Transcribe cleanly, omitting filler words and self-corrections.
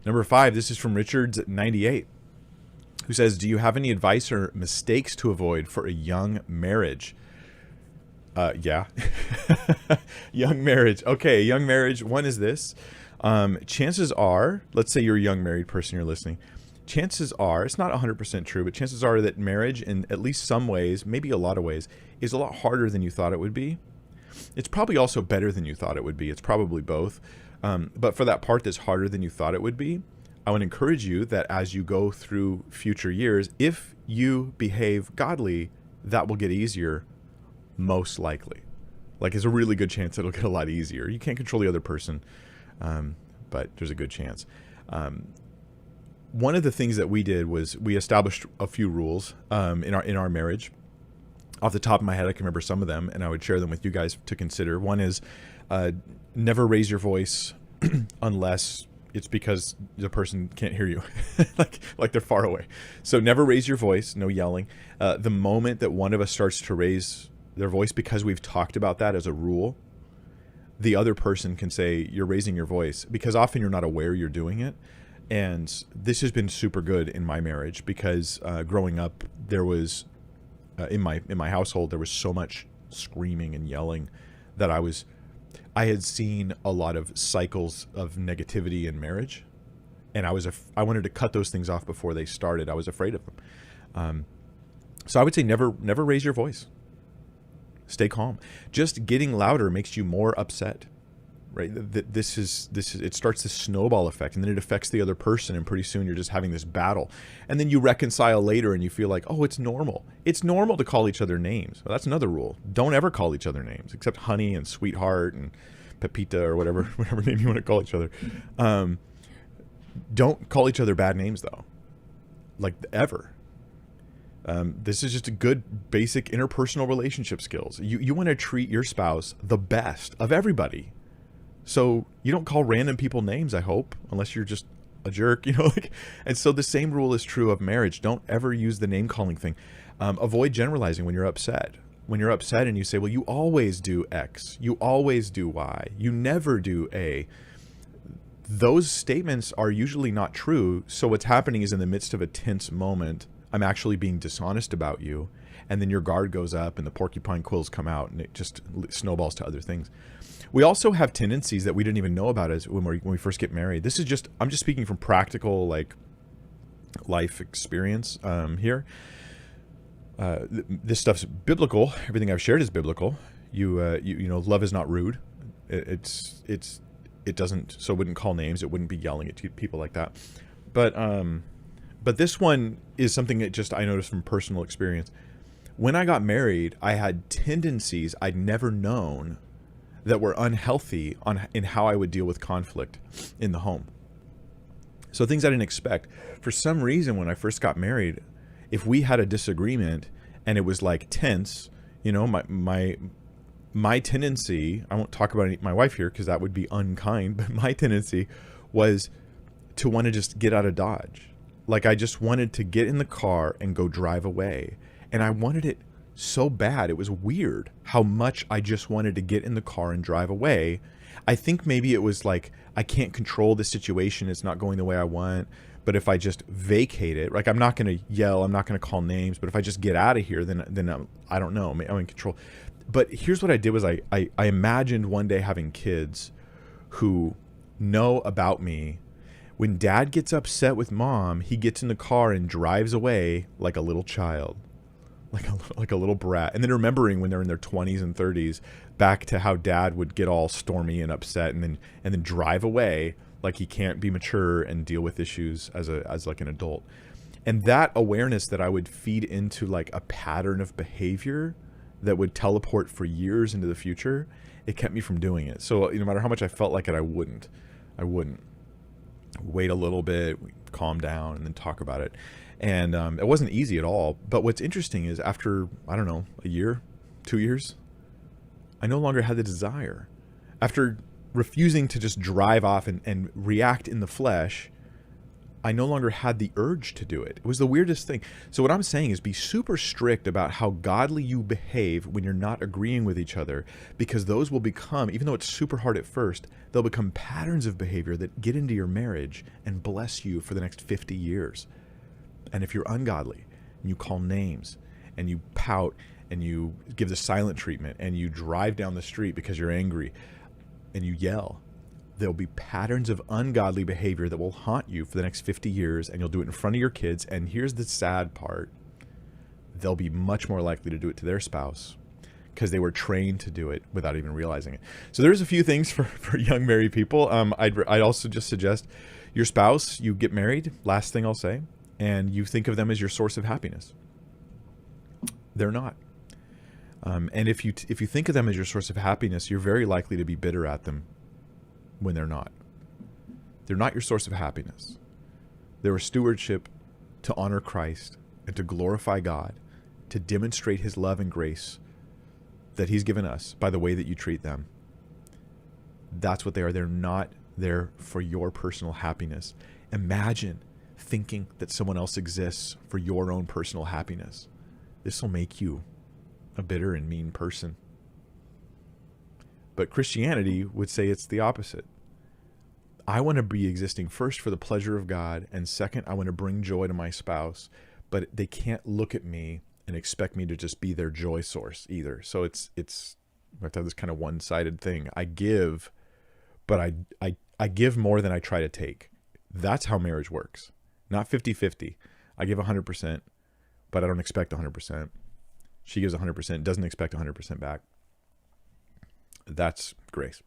Number 5, this is from Richards98, who says, do you have any advice or mistakes to avoid for a young marriage? Yeah. Young marriage. Okay, young marriage. One is this. Chances are, let's say you're a young married person, you're listening. Chances are, it's not 100% true, but chances are that marriage, in at least some ways, maybe a lot of ways, is a lot harder than you thought it would be. It's probably also better than you thought it would be. It's probably both. But for that part that's harder than you thought it would be, I would encourage you that as you go through future years, if you behave godly, that will get easier, most likely. Like, there's a really good chance it'll get a lot easier. You can't control the other person, but there's a good chance. One of the things that we did was we established a few rules in our marriage. Off the top of my head, I can remember some of them, and I would share them with you guys to consider. One is never raise your voice unless it's because the person can't hear you, like they're far away. So never raise your voice, no yelling. The moment that one of us starts to raise their voice, because we've talked about that as a rule, the other person can say, you're raising your voice, because often you're not aware you're doing it. And this has been super good in my marriage because growing up, there was in my household, there was so much screaming and yelling that I had seen a lot of cycles of negativity in marriage, and I wanted to cut those things off before they started. I was afraid of them. So I would say never raise your voice. Stay calm. Just getting louder makes you more upset, right? This is it starts this snowball effect, and then it affects the other person, and pretty soon you're just having this battle. And then you reconcile later and you feel like, oh, it's normal. It's normal to call each other names. Well, that's another rule. Don't ever call each other names, except honey and sweetheart and Pepita or whatever name you want to call each other. Don't call each other bad names though, like ever. This is just a good basic interpersonal relationship skills. You want to treat your spouse the best of everybody. So you don't call random people names, I hope, unless you're just a jerk, and so the same rule is true of marriage. Don't ever use the name calling thing. Avoid generalizing when you're upset. When you're upset and you say, well, you always do X, you always do Y, you never do A. Those statements are usually not true. So what's happening is in the midst of a tense moment, I'm actually being dishonest about you. And then your guard goes up and the porcupine quills come out and it just snowballs to other things. We also have tendencies that we didn't even know about as when we first get married. I'm just speaking from practical, like, life experience here. This stuff's biblical. Everything I've shared is biblical. Love is not rude. It doesn't, so it wouldn't call names. It wouldn't be yelling at people like that. But this one is something that I noticed from personal experience. When I got married, I had tendencies I'd never known that were unhealthy in how I would deal with conflict in the home. So things I didn't expect. For some reason, when I first got married, if we had a disagreement and it was like tense, my tendency, I won't talk about my wife here because that would be unkind, but my tendency was to want to just get out of Dodge. Like, I just wanted to get in the car and go drive away. And I wanted it so bad. It was weird how much I just wanted to get in the car and drive away. I think maybe it was like, I can't control the situation. It's not going the way I want. But if I just vacate it, like, I'm not going to yell, I'm not going to call names, but if I just get out of here, then I don't know, I'm in control. But here's what I did was I imagined one day having kids who know about me. When dad gets upset with mom, he gets in the car and drives away like a little child, like a little brat. And then remembering when they're in their 20s and 30s, back to how dad would get all stormy and upset and then drive away like he can't be mature and deal with issues as like an adult. And that awareness that I would feed into like a pattern of behavior that would teleport for years into the future, it kept me from doing it. So no matter how much I felt like it, I wouldn't. Wait a little bit, calm down, and then talk about it. And it wasn't easy at all. But what's interesting is after, I don't know, a year, 2 years, I no longer had the desire. After refusing to just drive off and react in the flesh, I no longer had the urge to do it. It was the weirdest thing. So what I'm saying is be super strict about how godly you behave when you're not agreeing with each other, because those will become, even though it's super hard at first, they'll become patterns of behavior that get into your marriage and bless you for the next 50 years. And if you're ungodly and you call names and you pout and you give the silent treatment and you drive down the street because you're angry and you yell, there'll be patterns of ungodly behavior that will haunt you for the next 50 years, and you'll do it in front of your kids. And here's the sad part. They'll be much more likely to do it to their spouse because they were trained to do it without even realizing it. So there's a few things for young married people. I'd also just suggest your spouse, you get married, last thing I'll say, and you think of them as your source of happiness. They're not. And if you think of them as your source of happiness, you're very likely to be bitter at them when they're not. They're not your source of happiness. They're a stewardship to honor Christ and to glorify God, to demonstrate his love and grace that he's given us by the way that you treat them. That's what they are. They're not there for your personal happiness. Imagine thinking that someone else exists for your own personal happiness. This will make you a bitter and mean person. But Christianity would say it's the opposite. I want to be existing first for the pleasure of God, and second, I want to bring joy to my spouse, but they can't look at me and expect me to just be their joy source either. So it's I have to have this kind of one-sided thing. I give, but I give more than I try to take. That's how marriage works. Not 50-50. I give 100%, but I don't expect 100%. She gives 100%, doesn't expect 100% back. That's grace.